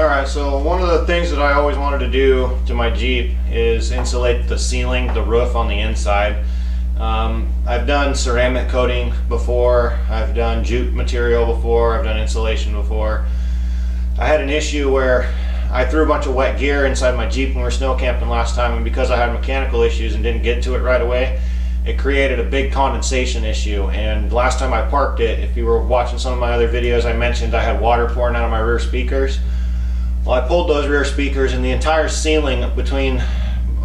Alright, so one of the things that I always wanted to do to my Jeep is insulate the ceiling, the roof on the inside. I've done ceramic coating before, I've done jute material before, I've done insulation before. I had an issue where I threw a bunch of wet gear inside my Jeep when we were snow camping last time, and because I had mechanical issues and didn't get to it right away, it created a big condensation issue. And last time I parked it, if you were watching some of my other videos, I mentioned I had water pouring out of my rear speakers. Well, I pulled those rear speakers, and the entire ceiling between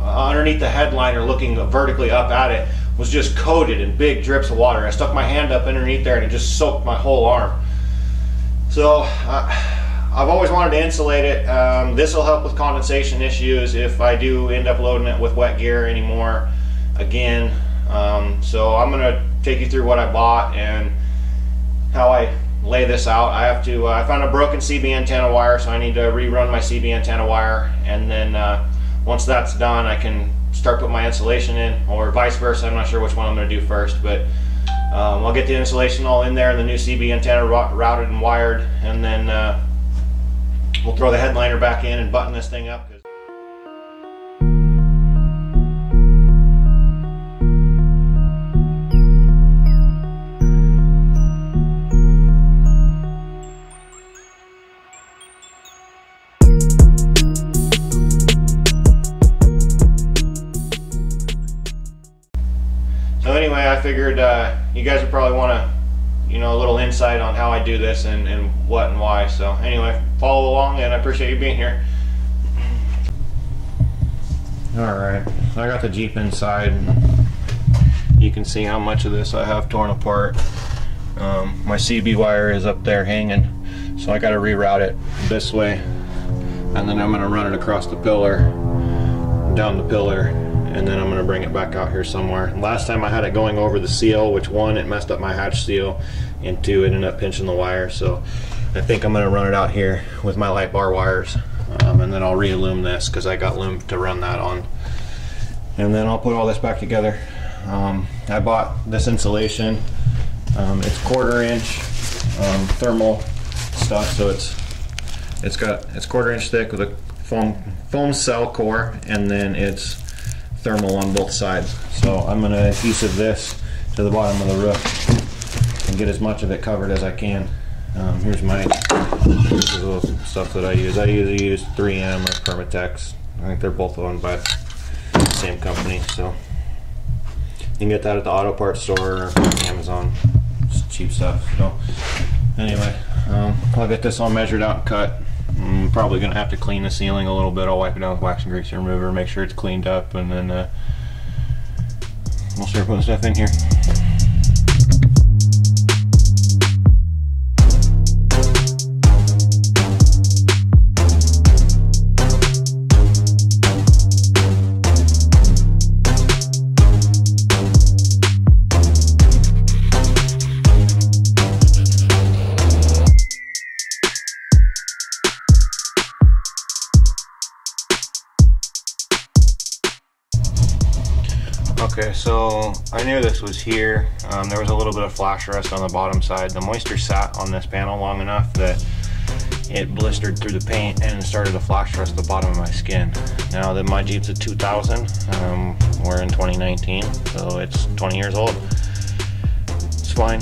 underneath the headliner looking vertically up at it was just coated in big drips of water. I stuck my hand up underneath there and it just soaked my whole arm. So I've always wanted to insulate it. This will help with condensation issues if I do end up loading it with wet gear anymore again. So I'm going to take you through what I bought and how I lay this out. I found a broken CB antenna wire, so I need to rerun my CB antenna wire, and then once that's done I can start putting my insulation in, or vice versa. I'm not sure which one I'm going to do first, but I'll get the insulation all in there and the new CB antenna routed and wired, and then we'll throw the headliner back in and button this thing up. So anyway, I figured you guys would probably want to, a little insight on how I do this and what and why. So anyway, follow along, and I appreciate you being here. Alright, I got the Jeep inside. You can see how much of this I have torn apart. My CB wire is up there hanging, so I got to reroute it this way, and then I'm going to run it across the pillar, down the pillar, and then I'm going to bring it back out here somewhere. Last time I had it going over the seal, which one, it messed up my hatch seal, and two, it ended up pinching the wire. So I think I'm going to run it out here with my light bar wires, and then I'll re-illumine this because I got loom to run that on. And then I'll put all this back together. I bought this insulation. It's 1/4 inch thermal stuff, so it's 1/4 inch thick with a foam cell core, and then it's thermal on both sides. So I'm going to adhesive this to the bottom of the roof and get as much of it covered as I can. Here's the little stuff that I use. I usually use 3M or Permatex. I think they're both owned by the same company, so you can get that at the auto parts store or Amazon. It's cheap stuff. So anyway, I'll get this all measured out and cut. I'm probably going to have to clean the ceiling a little bit. I'll wipe it down with wax and grease remover, make sure it's cleaned up, and then we'll start putting stuff in here. Okay, so I knew this was here. There was a little bit of flash rust on the bottom side. The moisture sat on this panel long enough that it blistered through the paint and started to flash rust the bottom of my skin. Now that my Jeep's a 2000, we're in 2019, so it's 20 years old. It's fine,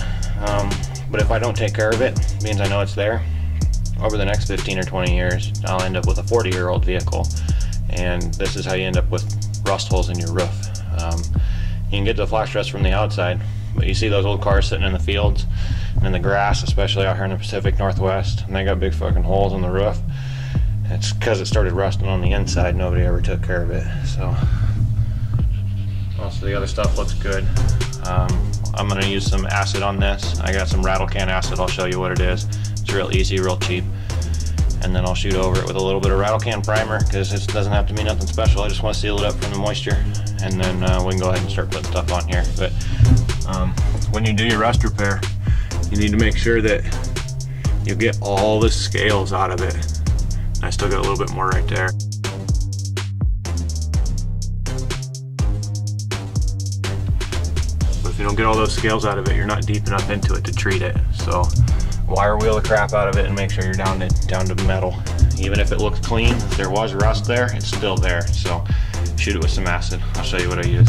but if I don't take care of it, it means I know it's there. Over the next 15 or 20 years, I'll end up with a 40-year-old vehicle, and this is how you end up with rust holes in your roof. You can get the flash rust from the outside, but you see those old cars sitting in the fields and in the grass, especially out here in the Pacific Northwest, and they got big fucking holes in the roof. It's because it started rusting on the inside. Nobody ever took care of it. So most of the other stuff looks good. I'm going to use some acid on this. I got some rattle can acid. I'll show you what it is. It's real easy, real cheap. And then I'll shoot over it with a little bit of rattle can primer, because it doesn't have to be nothing special. I just want to seal it up from the moisture, and then we can go ahead and start putting stuff on here. But when you do your rust repair, you need to make sure that you get all the scales out of it. I still got a little bit more right there. But if you don't get all those scales out of it, you're not deep enough into it to treat it. So wire wheel the crap out of it and make sure you're down to metal. Even if it looks clean, if there was rust there, it's still there. So shoot it with some acid. I'll show you what I use.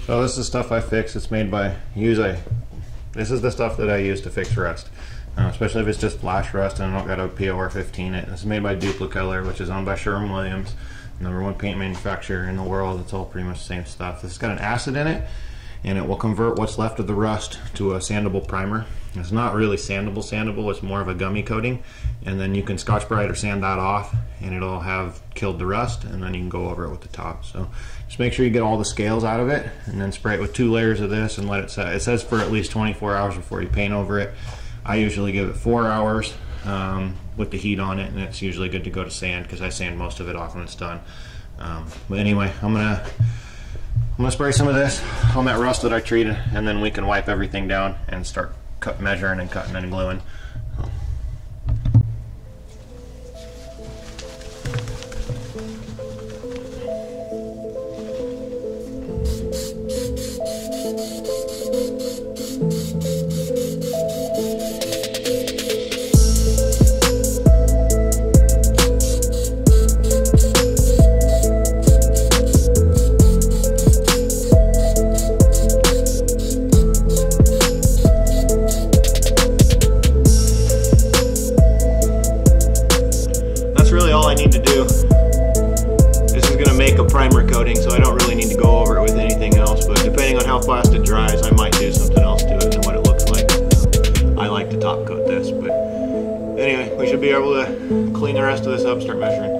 So this is stuff I fix. It's made by this is the stuff that I use to fix rust. Especially if it's just flash rust and I don't got a POR 15 it. This is made by Duplicolor, which is owned by Sherwin-Williams, #1 paint manufacturer in the world. It's all pretty much the same stuff. This has got an acid in it, and it will convert what's left of the rust to a sandable primer. It's not really sandable, it's more of a gummy coating, and then you can Scotch-Brite or sand that off and it'll have killed the rust, and then you can go over it with the top. So just make sure you get all the scales out of it, and then spray it with 2 layers of this and let it set. It says for at least 24 hours before you paint over it. I usually give it 4 hours with the heat on it, and it's usually good to go to sand because I sand most of it off when it's done. But anyway, I'm gonna spray some of this on that rust that I treated, and then we can wipe everything down and start measuring and cutting and gluing. All I need to do. This is going to make a primer coating, so I don't really need to go over it with anything else, but depending on how fast it dries, I might do something else to it than what it looks like. I like to top coat this, but anyway, we should be able to clean the rest of this up, start measuring.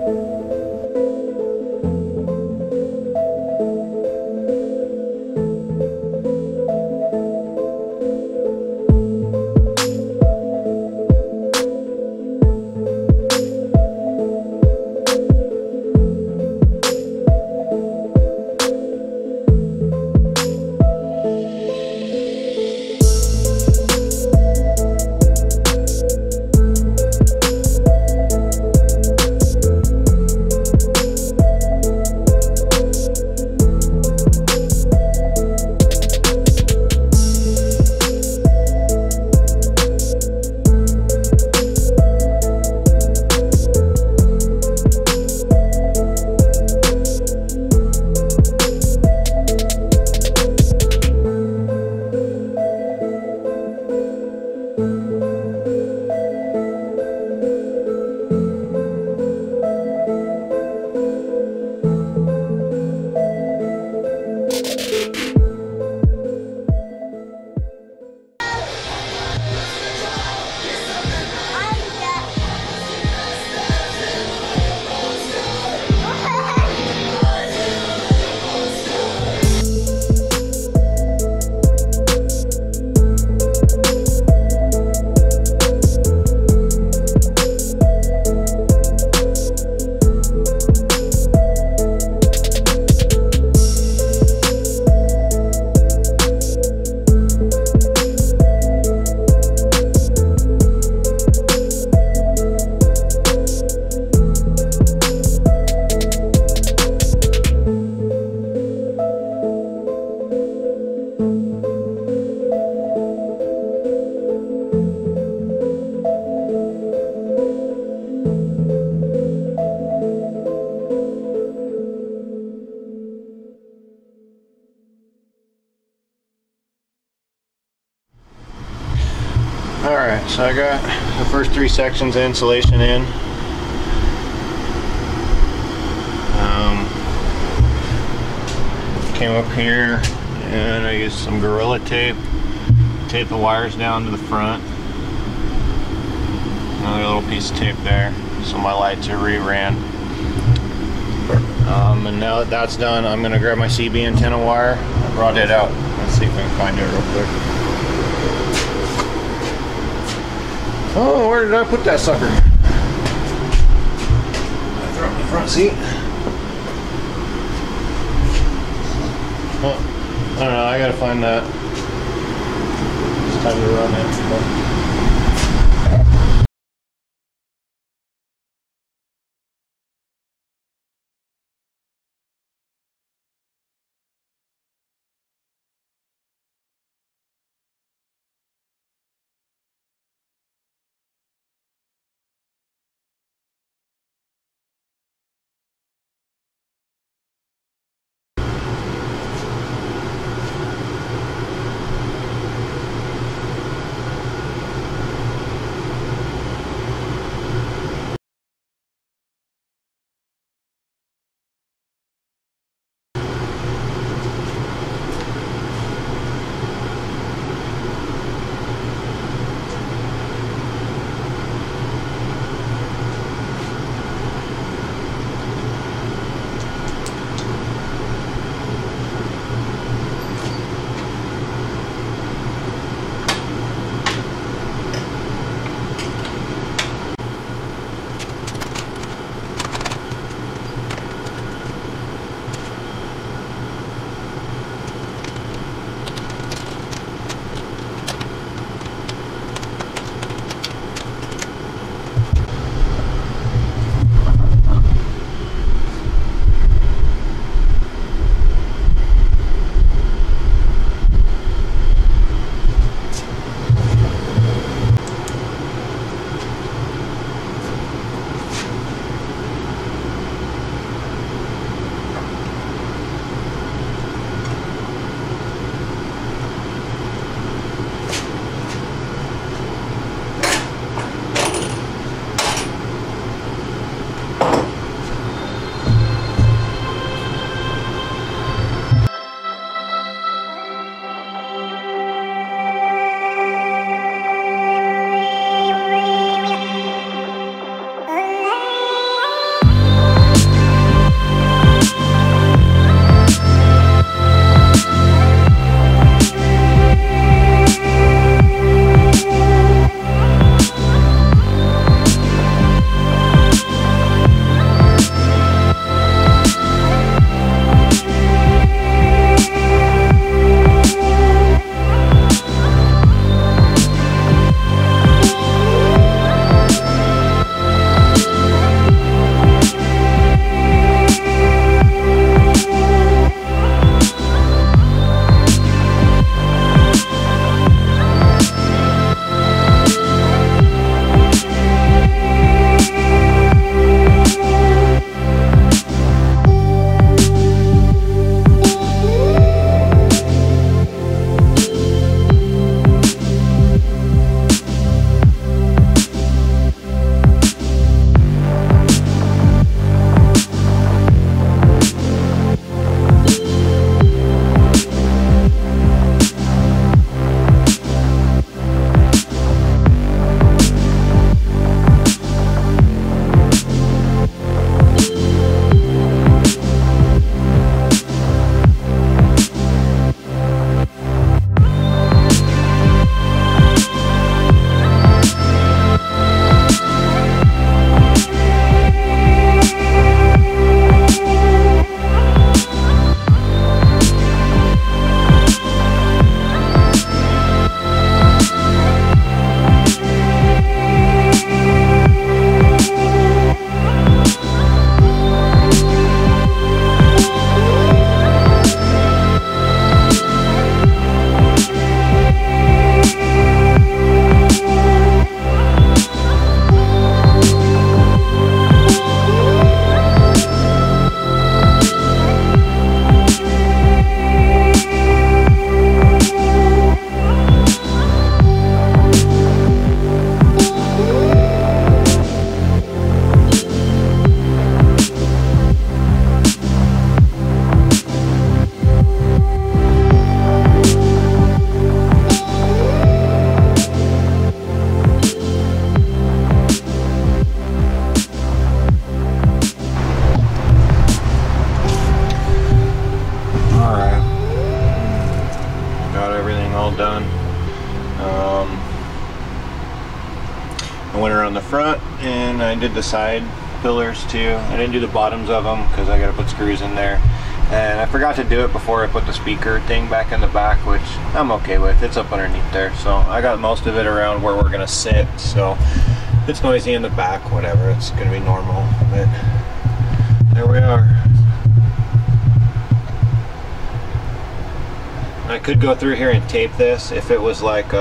Alright, so I got the first 3 sections of insulation in. Came up here and I used some Gorilla tape, tape the wires down to the front. Another little piece of tape there, so my lights are re-ran. And now that that's done, I'm going to grab my CB antenna wire. I brought it out. Let's see if I can find it real quick. Oh, where did I put that sucker? I threw it in the front seat. Oh, I don't know, I gotta find that. It's time to run it. I did the side pillars too. I didn't do the bottoms of them because I got to put screws in there. And I forgot to do it before I put the speaker thing back in the back, which I'm okay with. It's up underneath there. So I got most of it around where we're gonna sit. So if it's noisy in the back, whatever, it's gonna be normal. But there we are. I could go through here and tape this if it was like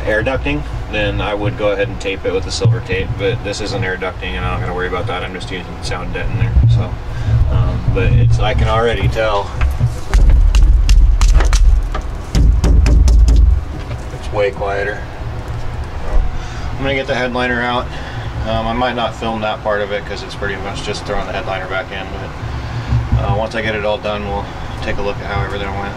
air ducting, then I would go ahead and tape it with the silver tape, but this isn't air ducting and I'm not going to worry about that. I'm just using sound deadener. So but it's, I can already tell it's way quieter. So I'm going to get the headliner out. I might not film that part of it because it's pretty much just throwing the headliner back in, but once I get it all done, we'll take a look at how everything went.